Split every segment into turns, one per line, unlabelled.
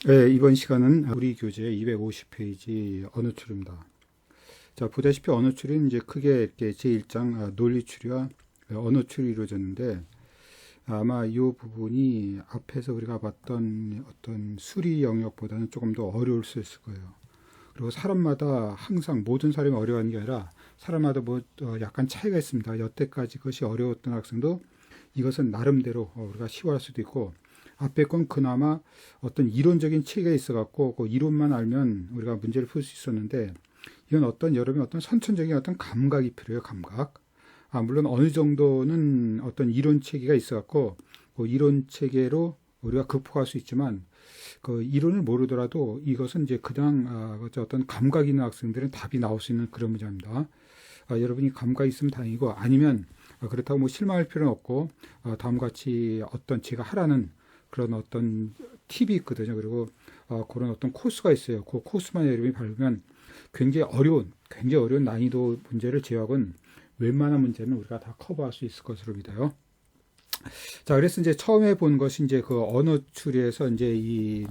네, 이번 시간은 우리 교재 250페이지 언어추리입니다. 자, 보다시피 언어추리는 이제 크게 이렇게 제1장 논리추리와 언어추리 이루어졌는데, 아마 이 부분이 앞에서 우리가 봤던 어떤 수리 영역보다는 조금 더 어려울 수 있을 거예요. 그리고 사람마다 항상 모든 사람이 어려워하는 게 아니라 사람마다 약간 차이가 있습니다. 여태까지 그것이 어려웠던 학생도 이것은 나름대로 우리가 쉬워할 수도 있고, 앞에 건 그나마 어떤 이론적인 체계가 있어갖고 그 이론만 알면 우리가 문제를 풀 수 있었는데, 이건 여러분의 어떤 선천적인 어떤 감각이 필요해요. 감각. 물론 어느 정도는 어떤 이론 체계가 있어갖고 그 이론 체계로 우리가 극복할 수 있지만, 그 이론을 모르더라도 이것은 이제 그냥 어떤 감각 있는 학생들은 답이 나올 수 있는 그런 문제입니다. 여러분이 감각이 있으면 다행이고, 아니면 그렇다고 뭐 실망할 필요는 없고, 다음과 같이 어떤 제가 하라는 그런 어떤 팁이 있거든요. 그리고 그런 어떤 코스가 있어요. 그 코스만 여러분이 밟으면 굉장히 어려운 난이도 문제를 제외하고는 웬만한 문제는 우리가 다 커버할 수 있을 것으로 믿어요. 자, 그래서 이제 처음에 본 것이 이제 그 언어 추리에서 이제 이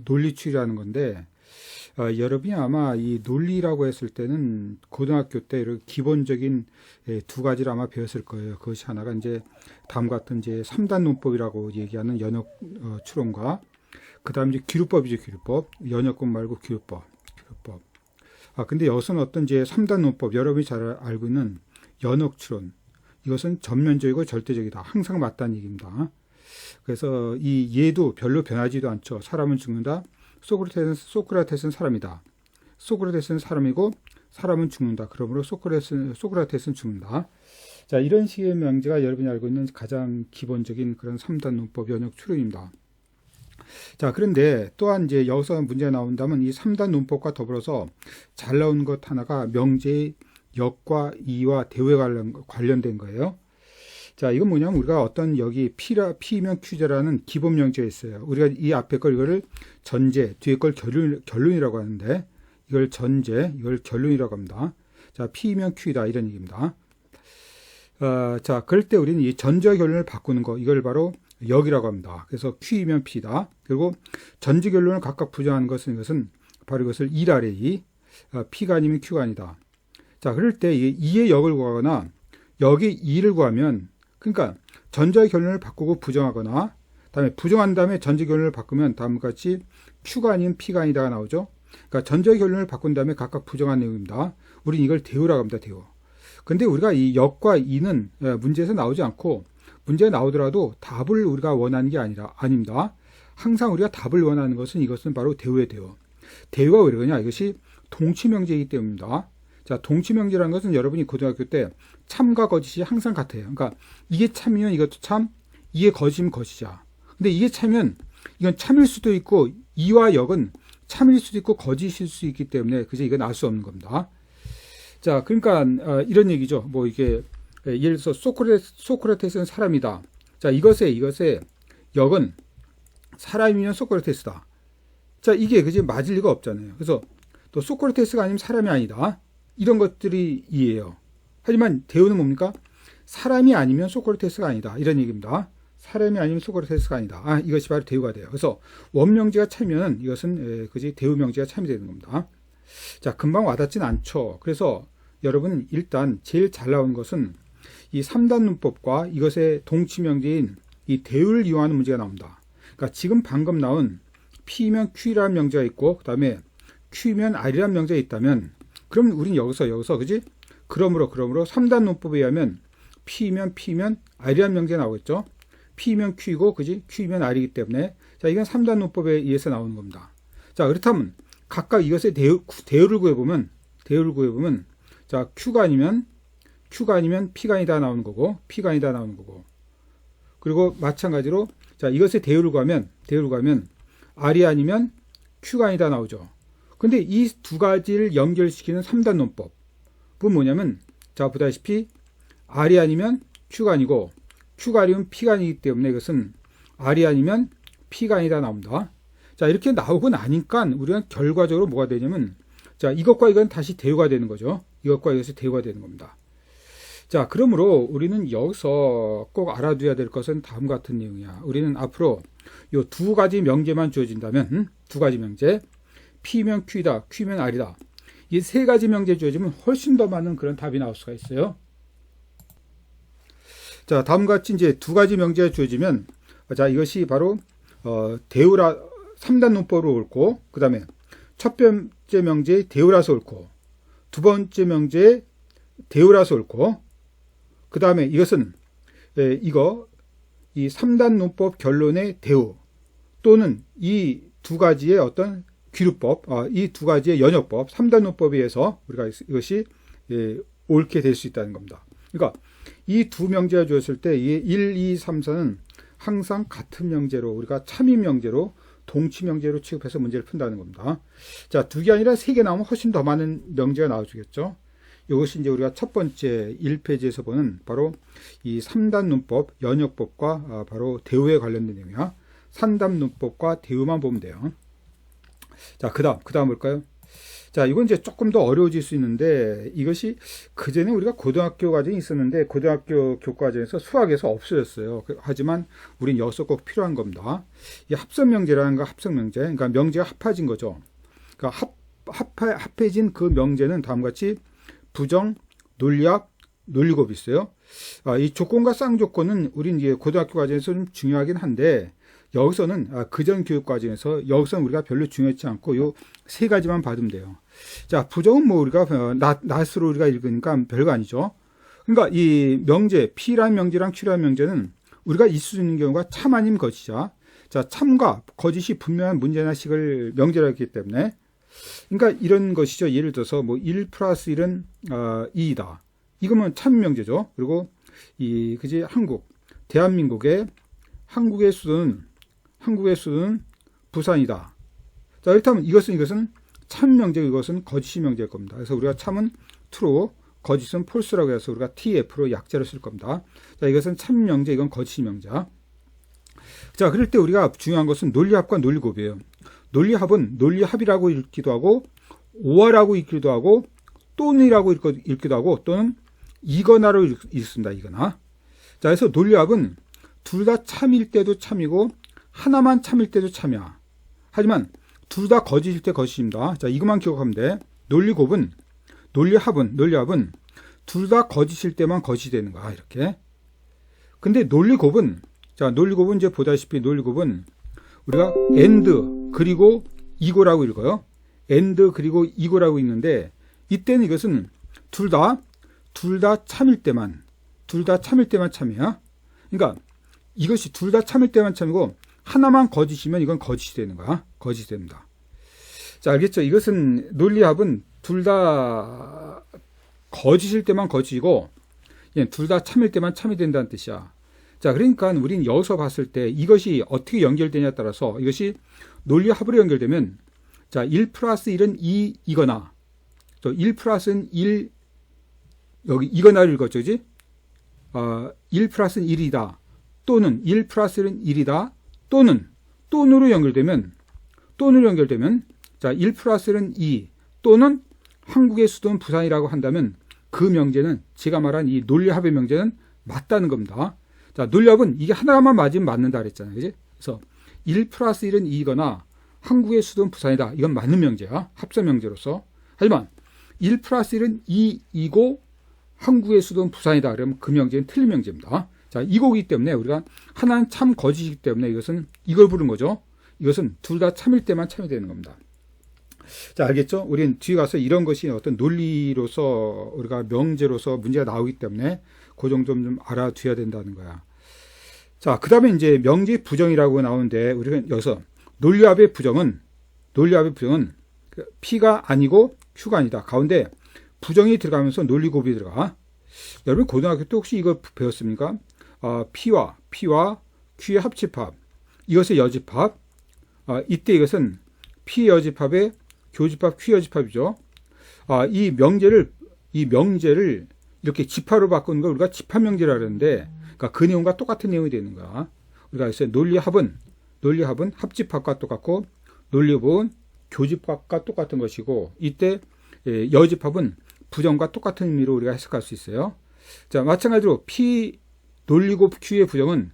논리추리라는 건데, 여러분이 아마 이 논리라고 했을 때는 고등학교 때 이렇게 기본적인 두 가지를 아마 배웠을 거예요. 그것이 하나가 이제 다음과 같은 이제 3단 논법이라고 얘기하는 연역 추론과, 그 다음 이제 기류법이죠. 기류법. 연역법 말고 기류법. 근데 여기서는 어떤 이제 3단 논법, 여러분이 잘 알고 있는 연역 추론. 이것은 전면적이고 절대적이다. 항상 맞다는 얘기입니다. 그래서 이 얘도 별로 변하지도 않죠. 사람은 죽는다. 소크라테스는 사람이다. 소크라테스는 사람이고 사람은 죽는다. 그러므로 소크라테스는 죽는다. 자, 이런 식의 명제가 여러분이 알고 있는 가장 기본적인 그런 3단 논법 연역 추론입니다. 자, 그런데 또한 이제 여기서 문제가 나온다면 이 3단 논법과 더불어서 잘 나온 것 하나가 명제의 역과 이와 대우에 관련된 거예요. 자, 이건 뭐냐면 우리가 어떤 여기 P면 Q자라는 기본 명제가 있어요. 우리가 이 앞에 이거를 전제, 뒤에 걸 결론이라고 하는데, 이걸 전제, 이걸 결론이라고 합니다. 자, P면 Q이다 이런 얘기입니다. 자, 그럴 때 우리는 이 전제와 결론을 바꾸는 거, 이걸 바로 역이라고 합니다. 그래서 Q이면 P다. 그리고 전제 결론을 각각 부정하는 이것은 바로 이것을 1아래 2, P가 아니면 Q가 아니다. 자, 그럴 때 이 2의 역을 구하거나 역의 2를 구하면, 그러니까 전제의 결론을 바꾸고 부정하거나, 다음에 부정한 다음에 전제 결론을 바꾸면 다음과 같이 Q가 아닌 P가 아니다가 나오죠. 그러니까 전제의 결론을 바꾼 다음에 각각 부정한 내용입니다. 우리는 이걸 대우라고 합니다. 대우. 근데 우리가 이 역과 이는 문제에서 나오지 않고, 문제가 나오더라도 답을 우리가 원하는 게 아닙니다. 항상 우리가 답을 원하는 것은 이것은 바로 대우의 대우. 대우가 왜 그러냐? 이것이 동치명제이기 때문입니다. 자, 동치명제라는 것은 여러분이 고등학교 때 참과 거짓이 항상 같아요. 그러니까 이게 참이면 이것도 참, 이게 거짓이면 거짓이야. 근데 이게 참이면 이건 참일 수도 있고, 이와 역은 참일 수도 있고 거짓일 수 있기 때문에 그저 이건 알 수 없는 겁니다. 자, 그러니까 이런 얘기죠. 뭐 이게 예를 들어서 소크라테스는 사람이다. 자, 이것의 역은 사람이면 소크라테스다. 자, 이게 그지 맞을 리가 없잖아요. 그래서 또 소크라테스가 아니면 사람이 아니다. 이런 것들이 이해요. 하지만 대우는 뭡니까? 사람이 아니면 소크라테스가 아니다. 이런 얘기입니다. 사람이 아니면 소크라테스가 아니다. 이것이 바로 대우가 돼요. 그래서 원명제가 참이면 이것은 그지 대우 명제가 참이 되는 겁니다. 자, 금방 와닿진 않죠. 그래서 여러분 일단 제일 잘 나오는 것은 이 3단 문법과 이것의 동치명제인 이 대우를 이용하는 문제가 나옵니다. 그러니까 지금 방금 나온 P면 Q라는 명제가 있고, 그 다음에 Q면 R이라는 명제가 있다면, 그럼 우린 여기서 그지? 그러므로 3단 논법에 의하면 P면 R이라는 명제가 나오겠죠? P면 Q이고, 그지? Q면 R이기 때문에, 자, 이건 3단 논법에 의해서 나오는 겁니다. 자, 그렇다면 각각 이것의 대우를 구해보면, 자, Q가 아니면 P가 아니다 나오는 거고, P가 아니다 나오는 거고. 그리고 마찬가지로, 자, 이것의 대우를 구하면 R이 아니면 Q가 아니다 나오죠. 근데 이 두 가지를 연결시키는 3단 논법은 뭐냐면, 자, 보다시피 R이 아니면 Q가 아니고, Q가 아니면 P가 아니기 때문에 이것은 R이 아니면 P가 아니다 나옵니다. 자, 이렇게 나오고 나니까 우리가 결과적으로 뭐가 되냐면, 자, 이것과 이건 다시 대우가 되는 거죠. 이것과 이것이 대우가 되는 겁니다. 자, 그러므로 우리는 여기서 꼭 알아둬야 될 것은 다음과 같은 내용이야. 우리는 앞으로 요 두 가지 명제만 주어진다면, 두 가지 명제, P면 Q이다, Q면 R이다. 이 세 가지 명제 주어지면 훨씬 더 많은 그런 답이 나올 수가 있어요. 자, 다음과 같이 이제 두 가지 명제가 주어지면, 자, 이것이 바로, 대우라, 3단 논법으로 옳고, 그 다음에 첫 번째 명제의 대우라서 옳고, 두 번째 명제의 대우라서 옳고, 그 다음에 이것은, 이 3단 논법 결론의 대우, 또는 이 두 가지의 어떤 귀류법, 이 두 가지의 연역법, 3단 논법에 의해서 우리가 이것이 옳게 될 수 있다는 겁니다. 그러니까 이 두 명제가 주었을 때 이 1, 2, 3, 4는 항상 같은 명제로 우리가 참임 명제로 동치 명제로 취급해서 문제를 푼다는 겁니다. 자, 두 개 아니라 세 개 나오면 훨씬 더 많은 명제가 나와주겠죠. 이것이 이제 우리가 첫 번째 1페이지에서 보는 바로 이 3단 논법, 연역법과 바로 대우에 관련된 내용이야. 3단 논법과 대우만 보면 돼요. 자, 그 다음 볼까요? 자, 이건 이제 조금 더 어려워질 수 있는데, 이것이 그전에 우리가 고등학교 과정이 있었는데, 고등학교 교과정에서 수학에서 없어졌어요. 하지만 우린 여기서 꼭 필요한 겁니다. 이 합성명제라는 거, 합성명제. 그러니까 명제가 합해진 거죠. 그러니까 합해진 그 명제는 다음과 같이 부정, 논리합, 논리곱이 있어요. 이 조건과 쌍조건은 우린 이제 고등학교 과정에서 좀 중요하긴 한데, 여기서는 그전 교육 과정에서 여기서는 우리가 별로 중요하지 않고 요 세 가지만 받으면 돼요. 자, 부정은 뭐 우리가 낫으로 우리가 읽으니까 별거 아니죠. 그러니까 이 명제 P라는 명제랑 Q라는 명제는 우리가 있을 수 있는 경우가 참 아님 거짓이자. 자, 참과 거짓이 분명한 문제나 식을 명제로 했기 때문에, 그러니까 이런 것이죠. 예를 들어서 뭐 1 플러스 1은 2이다. 이거면 참 명제죠. 그리고 그지 대한민국의 한국의 수도는 부산이다. 자, 그렇다면 이것은 참 명제고 이것은 거짓 명제일 겁니다. 그래서 우리가 참은 true, 거짓은 false라고 해서 우리가 TF로 약자를 쓸 겁니다. 자, 이것은 참 명제, 이건 거짓 명제야. 자, 그럴 때 우리가 중요한 것은 논리합과 논리곱이에요. 논리합은 논리합이라고 읽기도 하고, 오화라고 읽기도 하고, 또는이라고 읽기도 하고, 또는 이거나로 읽습니다. 이거나. 자, 그래서 논리합은 둘 다 참일 때도 참이고, 하나만 참일 때도 참이야. 하지만 둘 다 거짓일 때 거짓입니다. 자, 이것만 기억하면 돼. 논리합은 둘 다 거짓일 때만 거짓이 되는 거야. 이렇게. 근데 논리곱은 이제 보다시피 논리곱은 우리가 and 그리고 이고라고 읽어요. and 그리고 이고라고 읽는데, 이때는 이것은 둘 다 참일 때만 참이야. 그러니까 이것이 둘 다 참일 때만 참이고, 하나만 거짓이면 이건 거짓이 되는 거야. 거짓이 됩니다. 자, 알겠죠? 이것은 논리합은 둘 다 거짓일 때만 거짓이고, 둘 다 참일 때만 참이 된다는 뜻이야. 자, 그러니까 우리는 여기서 봤을 때 이것이 어떻게 연결되냐에 따라서 이것이 논리합으로 연결되면, 자, 1 플러스 1은 2이거나, 또 1 플러스는 1, 여기 이거나를 읽었죠, 그지? 1 플러스는 1이다. 또는 1 플러스는 1이다. 또는으로 연결되면, 자, 1 플러스는 2, 또는 한국의 수도는 부산이라고 한다면 그 명제는, 제가 말한 이 논리합의 명제는 맞다는 겁니다. 자, 논리합은 이게 하나만 맞으면 맞는다 그랬잖아요. 그지? 그래서 1 플러스 1은 2이거나 한국의 수도는 부산이다. 이건 맞는 명제야. 합성 명제로서. 하지만 1 플러스 1은 2이고 한국의 수도는 부산이다. 그러면 그 명제는 틀린 명제입니다. 자, 이거기 때문에 우리가 하나는 참 거짓이기 때문에 이걸 부른 거죠. 이것은 둘 다 참일 때만 참이 되는 겁니다. 자, 알겠죠? 우리는 뒤에 가서 이런 것이 어떤 논리로서 우리가 명제로서 문제가 나오기 때문에 그 정도 좀 알아둬야 된다는 거야. 자, 그 다음에 이제 명제 부정이라고 나오는데, 우리는 여기서 논리합의 부정은 P가 아니고 Q가 아니다. 가운데 부정이 들어가면서 논리곱이 들어가. 여러분 고등학교 때 혹시 이거 배웠습니까? P와 Q의 합집합, 이것의 여집합. 이때 이것은 P 여집합의 교집합 Q 여집합이죠. 이 명제를 이렇게 집합으로 바꾸는 걸 우리가 집합명제라고 하는데, 그러니까 그 내용과 똑같은 내용이 되는 거야. 우리가 그래서 논리합은 합집합과 똑같고, 논리곱은 교집합과 똑같은 것이고, 이때 여집합은 부정과 똑같은 의미로 우리가 해석할 수 있어요. 자, 마찬가지로 P 논리곱 Q의 부정은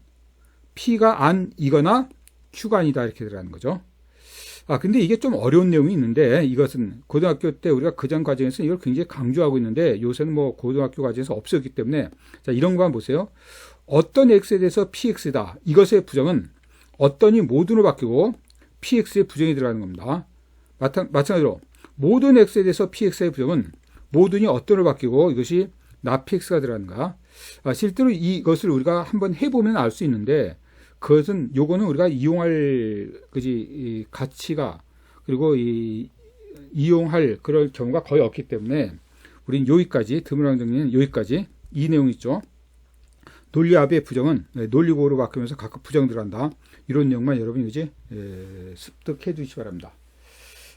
P가 아니거나 Q가 아니다 이렇게 들어가는 거죠. 근데 이게 좀 어려운 내용이 있는데 이것은 고등학교 때 우리가 그전 과정에서 이걸 굉장히 강조하고 있는데 요새는 뭐 고등학교 과정에서 없었기 때문에 자, 이런 거 한번 보세요. 어떤 x에 대해서 px다. 이것의 부정은 어떤이 모든으로 바뀌고 px의 부정이 들어가는 겁니다. 마찬가지로 모든 x에 대해서 px의 부정은 모든이 어떤으로 바뀌고 이것이 나 px가 들어가는 거야. 실제로 이것을 우리가 한번 해보면 알 수 있는데 그것은 요거는 우리가 이용할 이 가치가 그리고 이용할 그럴 경우가 거의 없기 때문에 우린 여기까지 드문한 정리는 여기까지 이 내용 있죠. 논리합의 부정은 논리고로 바뀌면서 각각 부정 들어간다. 이런 내용만 여러분이 이제 습득해 두시기 바랍니다.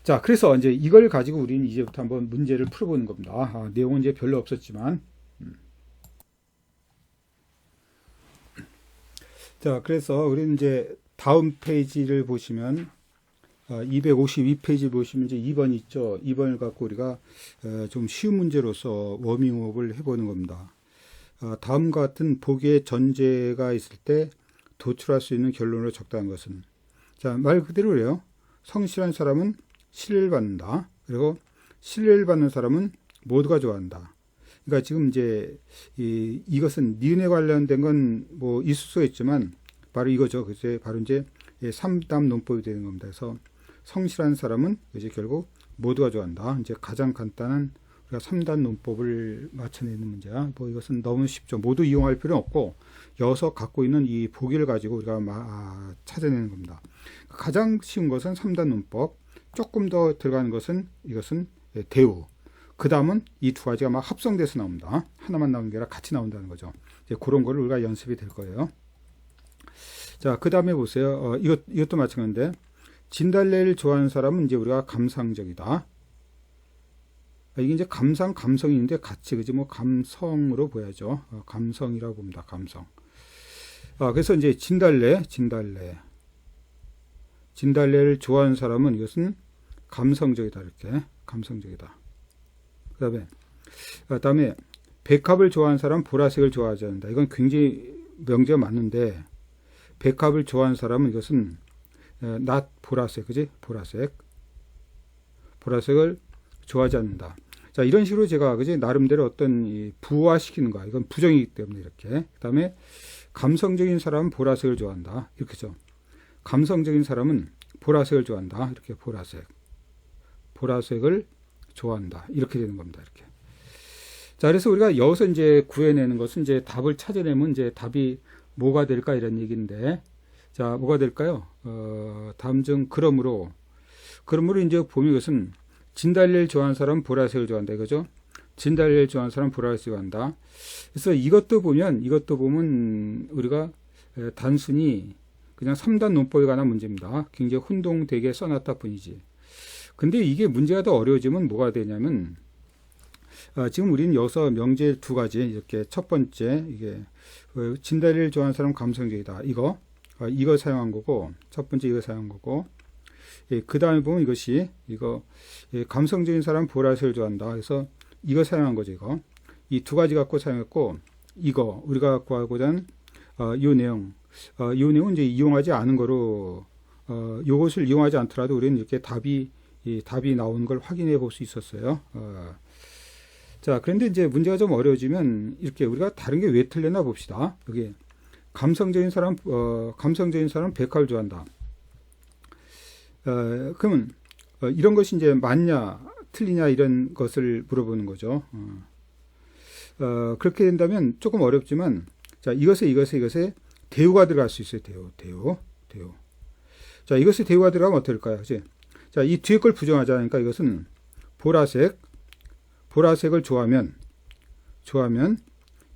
자, 그래서 이제 이걸 가지고 우리는 이제부터 한번 문제를 풀어보는 겁니다. 내용은 이제 별로 없었지만. 자, 그래서 우리는 이제 다음 페이지를 보시면 252페이지 보시면 이제 2번 있죠. 2번을 갖고 우리가 좀 쉬운 문제로서 워밍업을 해보는 겁니다. 다음과 같은 보기의 전제가 있을 때 도출할 수 있는 결론으로 적당한 것은 자, 말 그대로 그래요. 성실한 사람은 신뢰를 받는다. 그리고 신뢰를 받는 사람은 모두가 좋아한다. 그러니까 지금 이제 이것은 니은에 관련된 건 뭐 있을 수 있지만 바로 이거죠. 그래서 바로 이제 3답 논법이 되는 겁니다. 그래서 성실한 사람은 이제 결국 모두가 좋아한다. 이제 가장 간단한 우리가 3단 논법을 맞춰내는 문제야. 뭐 이것은 너무 쉽죠. 모두 이용할 필요는 없고 여기서 갖고 있는 이 보기를 가지고 우리가 찾아내는 겁니다. 가장 쉬운 것은 3단 논법. 조금 더 들어가는 것은 이것은 대우. 그 다음은 이 두 가지가 막 합성돼서 나옵니다. 하나만 나오는 게 아니라 같이 나온다는 거죠. 이제 그런 거를 우리가 연습이 될 거예요. 자, 그 다음에 보세요. 이것도 마찬가지인데, 진달래를 좋아하는 사람은 이제 우리가 감상적이다. 이게 이제 감성이 있는데 같이, 그지? 뭐 감성으로 보야죠. 감성이라고 봅니다. 감성. 그래서 이제 진달래를 좋아하는 사람은 이것은 감성적이다. 이렇게. 감성적이다. 그 다음에 백합을 좋아하는 사람은 보라색을 좋아하지 않는다. 이건 굉장히 명제가 맞는데 백합을 좋아하는 사람은 이것은 not 보라색, 그지? 보라색을 좋아하지 않는다. 자, 이런 식으로 제가 그지 나름대로 어떤 부화시키는 거야. 이건 부정이기 때문에 이렇게. 그 다음에 감성적인 사람은 보라색을 좋아한다. 이렇게죠. 감성적인 사람은 보라색을 좋아한다. 이렇게 보라색을 좋아한다. 이렇게 되는 겁니다. 이렇게. 자, 그래서 우리가 여기서 이제 구해내는 것은 이제 답을 찾아내면 이제 답이 뭐가 될까 이런 얘기인데, 자, 뭐가 될까요? 다음 중 그러므로 이제 보면 이것은 진달래를 좋아하는 사람은 보라색을 좋아한다. 이거죠? 진달래를 좋아하는 사람은 보라색을 좋아한다. 그래서 이것도 보면 우리가 단순히 그냥 3단 논법에 관한 문제입니다. 굉장히 혼동되게 써놨다 뿐이지. 근데 이게 문제가 더 어려워지면 뭐가 되냐면 지금 우리는 여기서 명제 두 가지 이렇게 첫 번째 이게 진달래를 좋아하는 사람은 감성적이다. 이거 사용한 거고 첫 번째 이거 사용한 거고 그 다음에 보면 이거 감성적인 사람은 보라색을 좋아한다. 그래서 이거 사용한 거죠. 이거 이 두 가지 갖고 사용했고 이거 우리가 갖고 하고자 하는 이 내용은 이제 이용하지 않은 거로 요것을 이용하지 않더라도 우리는 이렇게 답이 나오는 걸 확인해 볼 수 있었어요. 자, 그런데 이제 문제가 좀 어려워지면 이렇게 우리가 다른 게 왜 틀렸나 봅시다. 여기 감성적인 사람 백합을 좋아한다. 그러면 이런 것이 이제 맞냐 틀리냐 이런 것을 물어보는 거죠. 그렇게 된다면 조금 어렵지만 자, 이것에 대우가 들어갈 수 있어요. 대우. 자, 이것에 대우가 들어가면 어떨까요? 그치? 자, 이 뒤에 걸 부정하자. 그러니까 이것은 보라색을 좋아하면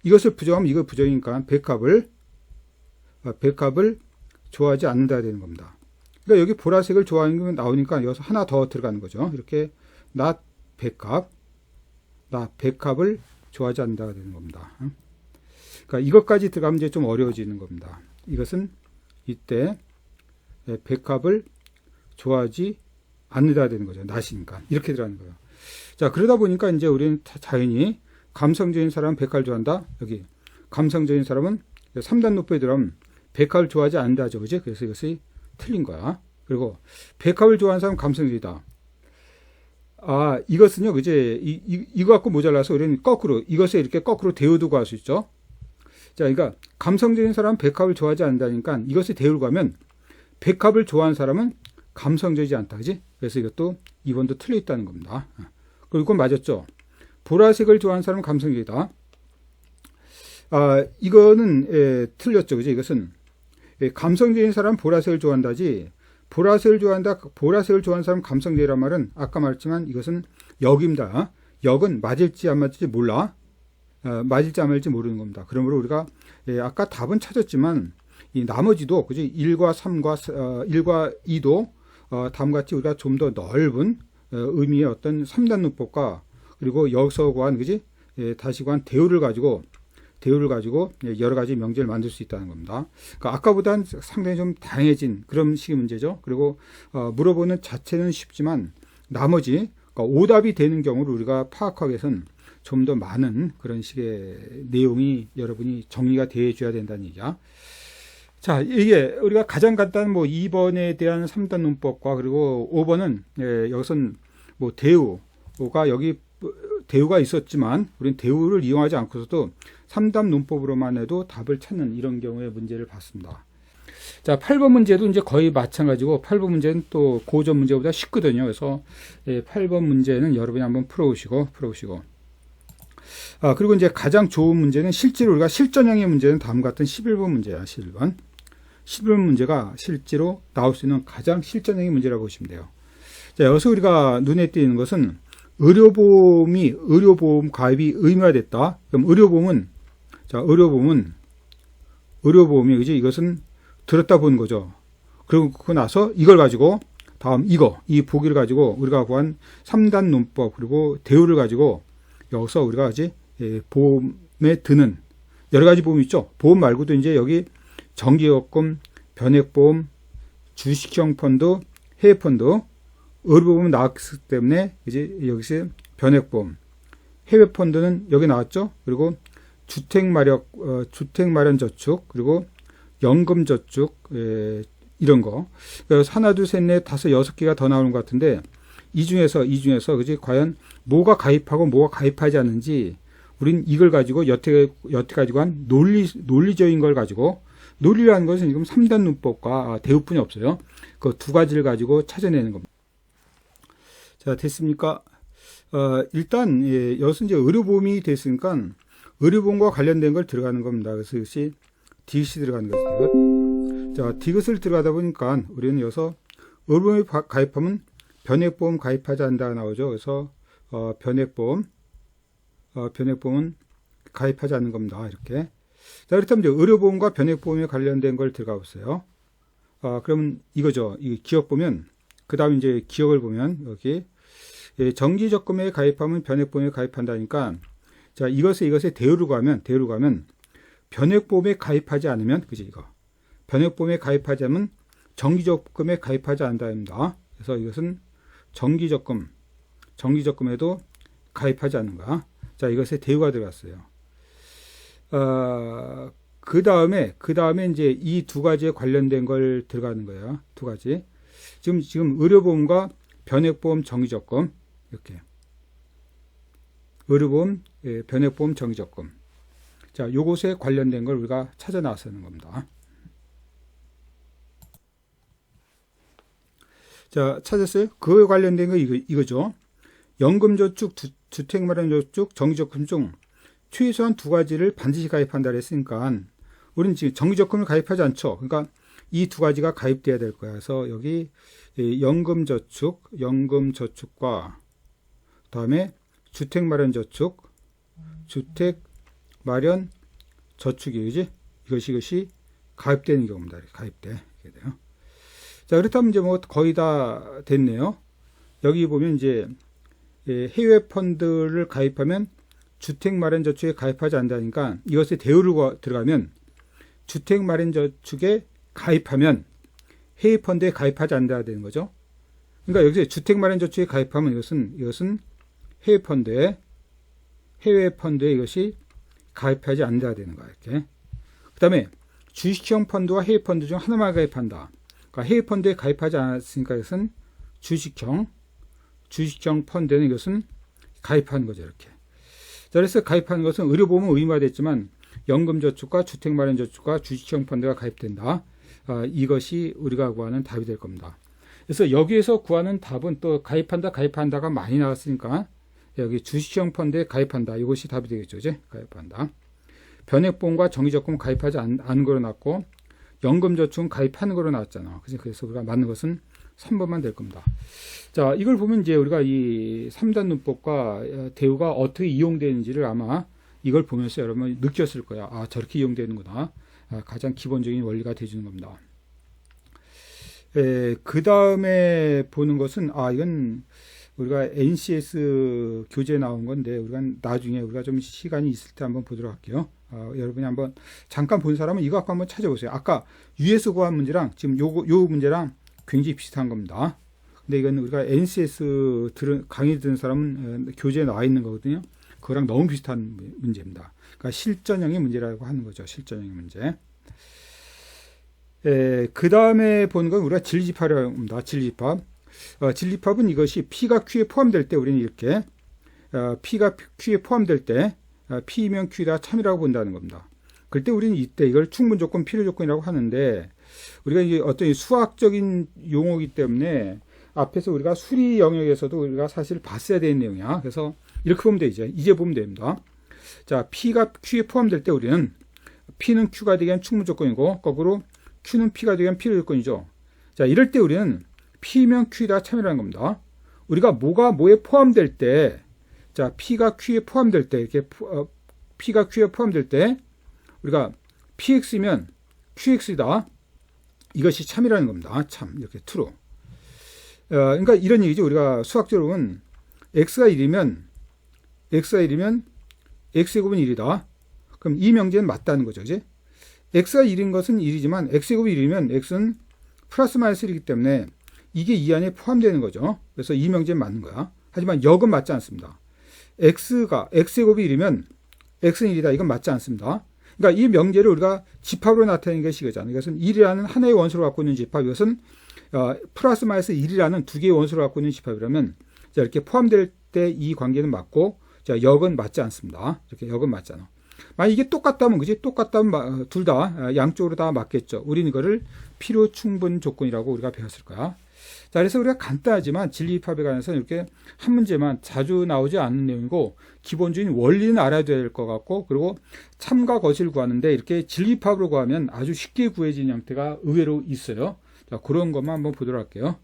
이것을 부정하면 이거 부정이니까 백합을 좋아하지 않는다 되는 겁니다. 그러니까 여기 보라색을 좋아하는 게 나오니까 여기서 하나 더 들어가는 거죠. 이렇게 not 백합을 좋아하지 않는다가 되는 겁니다. 그러니까 이것까지 들어가면 이제 좀 어려워지는 겁니다. 이것은 이때 백합을 좋아하지 않는다 되는 거죠. not이니까 이렇게 들어가는 거예요. 자, 그러다 보니까 이제 우리는 자연히 감성적인 사람은 백합을 좋아한다. 여기 감성적인 사람은 3단 논법에 들어가면 백합을 좋아하지 않는다죠. 그죠? 그래서 이것이 틀린 거야. 그리고 백합을 좋아하는 사람은 감성적이다. 이것은요, 그제 이거 갖고 모자라서 우리는 거꾸로 이것을 이렇게 거꾸로 데우두고 할 수 있죠. 자, 그러니까 감성적인 사람은 백합을 좋아하지 않는다니까 이것을 데우고 하면 백합을 좋아하는 사람은 감성적이지 않다, 그지? 그래서 이것도 2번도 틀려 있다는 겁니다. 그리고 이건 맞았죠. 보라색을 좋아하는 사람은 감성적이다. 이거는 틀렸죠, 그지? 이것은 감성적인 사람은 보라색을 좋아한다지. 보라색을 좋아하는 사람 감성적이란 말은 아까 말했지만 이것은 역입니다. 역은 맞을지 안 맞을지 몰라. 맞을지 안 맞을지 모르는 겁니다. 그러므로 우리가 아까 답은 찾았지만 이 나머지도 그지 1과 3과 1과 2도 다음같이 우리가 좀 더 넓은 의미의 어떤 3단 문법과 그리고 여기서 구한 그지 다시 구한 대우를 가지고 여러 가지 명제를 만들 수 있다는 겁니다. 그러니까 아까보다는 상당히 좀 다양해진 그런 식의 문제죠. 그리고 물어보는 자체는 쉽지만 나머지 그러니까 오답이 되는 경우를 우리가 파악하기 위해서는 좀 더 많은 그런 식의 내용이 여러분이 정리가 되어 줘야 된다는 얘기야. 자, 이게 우리가 가장 간단한 2번에 대한 3단 문법과 그리고 5번은 여기서는 대우가 여기 대우가 있었지만 우리는 대우를 이용하지 않고서도 3단 문법으로만 해도 답을 찾는 이런 경우의 문제를 봤습니다. 자, 8번 문제도 이제 거의 마찬가지고 8번 문제는 또 고전 문제보다 쉽거든요. 그래서 8번 문제는 여러분이 한번 풀어보시고 그리고 이제 가장 좋은 문제는 실제로 우리가 실전형의 문제는 다음과 같은 11번 문제야. 11번 문제가 실제로 나올 수 있는 가장 실전형의 문제라고 보시면 돼요. 자, 여기서 우리가 눈에 띄는 것은 의료보험 가입이 의무화됐다. 그럼 의료보험이 그지? 이것은 들었다 보는 거죠. 그러고 나서 이걸 가지고 이 보기를 가지고 우리가 구한 3단 논법 그리고 대우를 가지고 여기서 우리가 보험에 드는 여러 가지 보험 있죠. 보험 말고도 이제 여기 정기적금, 변액보험, 주식형 펀드, 해외펀드, 의료보험은 나왔기 때문에 이제 여기서 변액보험, 해외펀드는 여기 나왔죠. 그리고 주택마련저축, 그리고 연금저축, 이런 거. 그래서 하나, 둘, 셋, 넷, 다섯, 6개가 더 나오는 것 같은데 이 중에서 그지 과연 뭐가 가입하고 뭐가 가입하지 않는지 우린 이걸 가지고 여태 가지고 한 논리적인 걸 가지고 논리라는 것은 지금 3단 문법과 대우뿐이 없어요. 그 두 가지를 가지고 찾아내는 겁니다. 자, 됐습니까? 일단 여기서 이제 의료보험이 됐으니까 의료보험과 관련된 걸 들어가는 겁니다. 그래서 이것이 디귿이 들어가는 거죠. 자, 디귿을 들어가다 보니까 우리는 여기서 의료보험에 가입하면 변액보험 가입하지 않는다가 나오죠. 그래서 변액보험은 가입하지 않는 겁니다. 이렇게. 자, 그렇다면 이제 의료보험과 변액보험에 관련된 걸 들어가 보세요. 그러면 이거죠. 이 기억 보면 그 다음 이제 기억을 보면 여기 정기적금에 가입하면 변액보험에 가입한다니까 자, 이것에 대우를 가면 변액보험에 가입하지 않으면 그지 이거 변액보험에 가입하지 않으면 정기적금에 가입하지 않는다입니다. 그래서 이것은 정기적금에도 가입하지 않는 거야. 자, 이것에 대우가 들어갔어요. 그 다음에 이제 이 두 가지에 관련된 걸 들어가는 거예요. 두 가지. 지금 의료보험과 변액보험, 정기적금 이렇게 의료보험, 변액보험, 정기적금. 자, 요것에 관련된 걸 우리가 찾아 나서는 겁니다. 자, 찾았어요? 그거에 관련된 거 이거죠. 연금저축, 주택마련저축, 정기적금 중 최소한 두 가지를 반드시 가입한다 그랬으니까 우리는 지금 정기적금을 가입하지 않죠. 그러니까 이 두 가지가 가입돼야 될 거야. 그래서 여기 연금저축과 그다음에 주택마련저축이 그지? 이것이 가입되는 경우입니다. 가입돼. 이렇게 돼요. 자, 그렇다면 이제 거의 다 됐네요. 여기 보면 이제 해외 펀드를 가입하면 주택마련저축에 가입하지 않는다니까 이것에 대우를 들어가면 주택마련저축에 가입하면 해외 펀드에 가입하지 않는다 되는 거죠. 그러니까 여기서 주택마련저축에 가입하면 이것은 해외 펀드에 이것이 가입하지 않는다 되는 거야. 이렇게. 그다음에 주식형 펀드와 해외 펀드 중 하나만 가입한다. 그러니까 해외 펀드에 가입하지 않았으니까 이것은 주식형 펀드는 이것은 가입하는 거죠. 이렇게. 자, 그래서 가입하는 것은 의료보험은 의무화됐지만 연금저축과 주택마련저축과 주식형 펀드가 가입된다. 이것이 우리가 구하는 답이 될 겁니다. 그래서 여기에서 구하는 답은 또 가입한다가 많이 나왔으니까 여기 주식형 펀드에 가입한다. 이것이 답이 되겠죠. 이제 가입한다. 변액보험과 정기적금 가입하지 않은 거로 나왔고 연금저축은 가입하는 거로 나왔잖아. 그래서 우리가 맞는 것은 3번만 될 겁니다. 자, 이걸 보면 이제 우리가 이 3단 문법과 대우가 어떻게 이용되는지를 아마 이걸 보면서 여러분 느꼈을 거야. 아, 저렇게 이용되는구나. 가장 기본적인 원리가 되어주는 겁니다. 그 다음에 보는 것은, 이건 우리가 NCS 교재에 나온 건데, 우리가 나중에 우리가 좀 시간이 있을 때 한번 보도록 할게요. 여러분이 한번 잠깐 본 사람은 이거 갖고 한번 찾아보세요. 아까 위에서 구한 문제랑 지금 요 문제랑 굉장히 비슷한 겁니다. 근데 이건 우리가 NCS 강의 들은 사람은 교재에 나와 있는 거거든요. 그거랑 너무 비슷한 문제입니다. 그러니까 실전형의 문제라고 하는 거죠. 실전형의 문제. 그 다음에 보는 건 우리가 진리집합이라고 합니다. 진리집합. 진리집합은 이것이 P가 Q에 포함될 때 우리는 이렇게 P가 Q에 포함될 때 P이면 Q다 참이라고 본다는 겁니다. 그럴 때 우리는 이때 이걸 충분조건, 필요조건이라고 하는데 우리가 이게 어떤 수학적인 용어이기 때문에 앞에서 우리가 수리 영역에서도 우리가 사실 봤어야 되는 내용이야. 그래서 이렇게 보면 돼. 이제 보면 됩니다. 자, P가 Q에 포함될 때 우리는 P는 Q가 되기 위한 충분조건이고 거꾸로 Q는 P가 되기 위한 필요조건이죠. 자, 이럴 때 우리는 P면 Q다 참이라는 겁니다. 우리가 뭐가 뭐에 포함될 때, 자, P가 Q에 포함될 때, 이렇게 P가 Q에 포함될 때 우리가 PX면 QX이다. 이것이 참이라는 겁니다. 참, 이렇게 true. 그러니까 이런 얘기죠. 우리가 수학적으로는 X가 1이면 X제곱은 1이다. 그럼 이 명제는 맞다는 거죠. 그지? X가 1인 것은 1이지만 X제곱이 1이면 X는 플러스 마이너스 1이기 때문에 이게 이 안에 포함되는 거죠. 그래서 이 명제는 맞는 거야. 하지만 역은 맞지 않습니다. X제곱이 1이면 X는 1이다. 이건 맞지 않습니다. 그러니까 이 명제를 우리가 집합으로 나타내는 것이 이거잖아요. 이것은 1이라는 하나의 원소를 갖고 있는 집합, 이것은 플러스 마이너스 1이라는 두 개의 원소를 갖고 있는 집합이라면 자, 이렇게 포함될 때 이 관계는 맞고 자, 역은 맞지 않습니다. 이렇게 역은 맞잖아. 만약 이게 똑같다면 그지? 똑같다면 둘 다 양쪽으로 다 맞겠죠. 우리는 이거를 필요 충분 조건이라고 우리가 배웠을 거야. 자, 그래서 우리가 간단하지만 진리집합에 관해서 이렇게 한 문제만 자주 나오지 않는 내용이고 기본적인 원리는 알아야 될 것 같고 그리고 참과 거실 구하는데 이렇게 진리집합으로 구하면 아주 쉽게 구해지는 형태가 의외로 있어요. 자, 그런 것만 한번 보도록 할게요.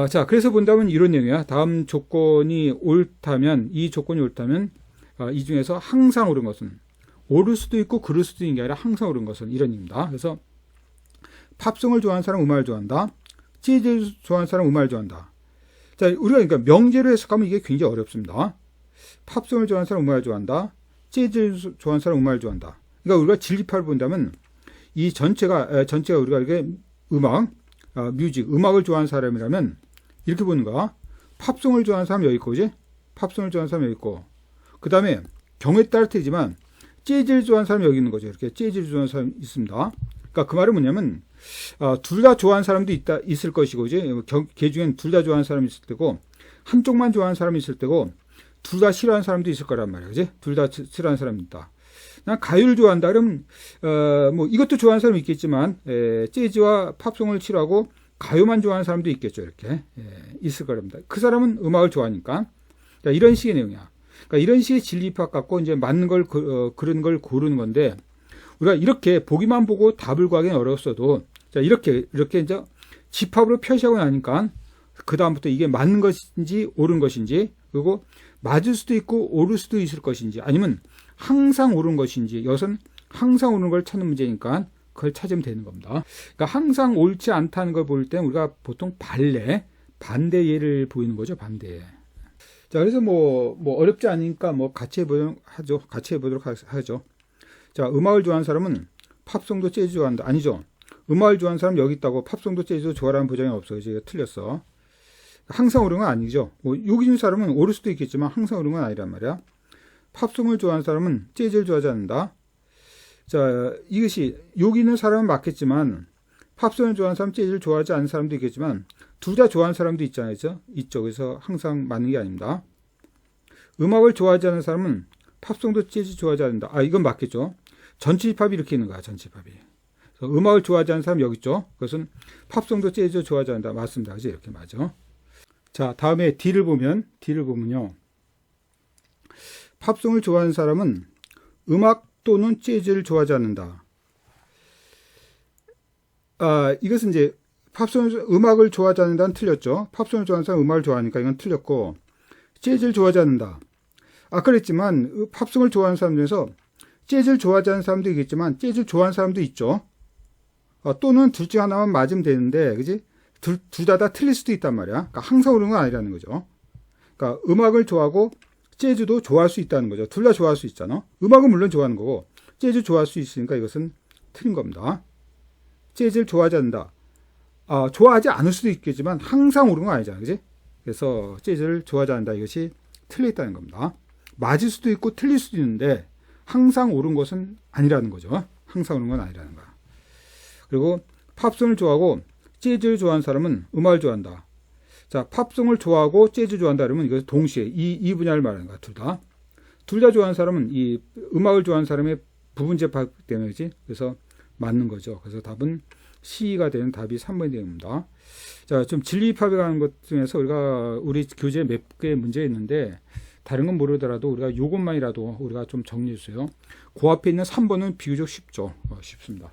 자, 그래서 본다면 이런 내용이야. 다음 조건이 옳다면, 이 조건이 옳다면, 이 중에서 항상 옳은 것은, 옳을 수도 있고 그럴 수도 있는 게 아니라 항상 옳은 것은 이런 의미입니다. 그래서 팝송을 좋아하는 사람은 음악을 좋아한다. 재즈를 좋아하는 사람은 음악을 좋아한다. 자, 우리가 그러니까 명제로 해석하면 이게 굉장히 어렵습니다. 팝송을 좋아하는 사람은 음악을 좋아한다. 재즈를 좋아하는 사람은 음악을 좋아한다. 그러니까 우리가 진리집합을 본다면 이 전체가 우리가 이렇게 음악을 좋아하는 사람이라면 이렇게 보는 거야. 팝송을 좋아하는 사람 여기 있고, 그지? 팝송을 좋아하는 사람 여기 있고. 그 다음에 경우에 따라 틀리지만 재즈를 좋아하는 사람이 여기 있는 거죠. 이렇게 재즈를 좋아하는 사람이 있습니다. 그러니까 그 말은 뭐냐면 둘 다 좋아하는 사람도 있을 것이고, 그지? 걔 중엔 둘 다 좋아하는 사람이 있을 때고 한쪽만 좋아하는 사람이 있을 때고 둘 다 싫어하는 사람도 있을 거란 말이야, 그지? 둘 다 싫어하는 사람이 있다. 난 가요를 좋아한다. 그럼 뭐 이것도 좋아하는 사람이 있겠지만 재즈와 팝송을 싫어하고 가요만 좋아하는 사람도 있겠죠. 이렇게 있을 거랍니다. 그 사람은 음악을 좋아하니까. 자, 이런 식의 내용이야. 그러니까 이런 식의 진리입학 갖고 이제 맞는 걸 그런 걸 고르는 건데 우리가 이렇게 보기만 보고 답을 구하기는 어려웠어도 자, 이렇게 이제 집합으로 표시하고 나니까 그 다음부터 이게 맞는 것인지 옳은 것인지 그리고 맞을 수도 있고 옳을 수도 있을 것인지 아니면 항상 옳은 것인지 이것은 항상 옳은 걸 찾는 문제니까 그걸 찾으면 되는 겁니다. 그러니까 항상 옳지 않다는 걸 볼 때 우리가 보통 반대 예를 보이는 거죠. 반대. 자, 그래서 뭐 어렵지 않으니까 뭐 같이 해보도록 하죠. 자, 음악을 좋아하는 사람은 팝송도 재즈 좋아한다. 아니죠. 음악을 좋아하는 사람 여기 있다고 팝송도 재즈도 좋아하라는 보장이 없어요. 이제 틀렸어. 항상 옳은 건 아니죠. 뭐 여기 있는 사람은 옳을 수도 있겠지만 항상 옳은 건 아니란 말이야. 팝송을 좋아하는 사람은 재즈를 좋아하지 않는다. 자, 이것이 여기 있는 사람은 맞겠지만 팝송을 좋아하는 사람, 재즈를 좋아하지 않는 사람도 있겠지만 둘 다 좋아하는 사람도 있잖아요. 그죠? 이쪽에서 항상 맞는 게 아닙니다. 음악을 좋아하지 않는 사람은 팝송도 재즈 좋아하지 않는다. 아, 이건 맞겠죠. 전치힙합이 이렇게 있는 거야. 전치힙합이. 음악을 좋아하지 않는 사람 여기 있죠. 그것은 팝송도 재즈 좋아하지 않는다. 맞습니다. 그죠? 이렇게 맞아. 자, 다음에 D를 보면요. 팝송을 좋아하는 사람은 음악 또는 재즈를 좋아하지 않는다. 아, 이것은 이제 음악을 좋아하지 않는다는 틀렸죠. 팝송을 좋아하는 사람은 음악을 좋아하니까 이건 틀렸고, 재즈를 좋아하지 않는다. 아까 그랬지만 팝송을 좋아하는 사람 중에서 재즈를 좋아하지 않는 사람도 있겠지만 재즈를 좋아하는 사람도 있죠. 또는 둘 중 하나만 맞으면 되는데, 그지? 둘 다 틀릴 수도 있단 말이야. 그러니까 항상 옳은 건 아니라는 거죠. 그러니까 음악을 좋아하고 재즈도 좋아할 수 있다는 거죠. 둘 다 좋아할 수 있잖아. 음악은 물론 좋아하는 거고 재즈 좋아할 수 있으니까 이것은 틀린 겁니다. 재즈를 좋아하지 않는다. 좋아하지 않을 수도 있겠지만 항상 옳은 건 아니잖아. 그지? 그래서 재즈를 좋아하지 않는다. 이것이 틀렸다는 겁니다. 맞을 수도 있고 틀릴 수도 있는데 항상 옳은 것은 아니라는 거죠. 항상 옳은 건 아니라는 거야. 그리고 팝송을 좋아하고 재즈를 좋아하는 사람은 음악을 좋아한다. 자, 팝송을 좋아하고 재즈 좋아한다 그러면 이것은 동시에 이 분야를 말하는 거야. 둘 다. 둘 다 좋아하는 사람은 이 음악을 좋아하는 사람의 부분제법 때문이지. 그래서 맞는 거죠. 그래서 답은 C가 되는 답이 3번이 됩니다. 자, 좀 진리입합에 관한 것 중에서 우리 교재에 몇 개의 문제 있는데 다른 건 모르더라도 우리가 이것만이라도 우리가 좀 정리해 주세요. 그 앞에 있는 3번은 비교적 쉽죠. 쉽습니다.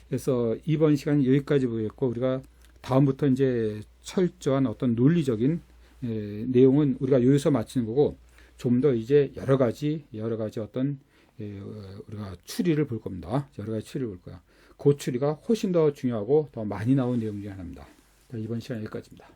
그래서 이번 시간 여기까지 보겠고 우리가 다음부터 이제 철저한 어떤 논리적인 내용은 우리가 여기서 마치는 거고 좀 더 이제 여러 가지 어떤 우리가 추리를 볼 겁니다. 여러 가지 추리를 볼 거야. 그 추리가 훨씬 더 중요하고 더 많이 나온 내용 중에 하나입니다. 이번 시간 여기까지입니다.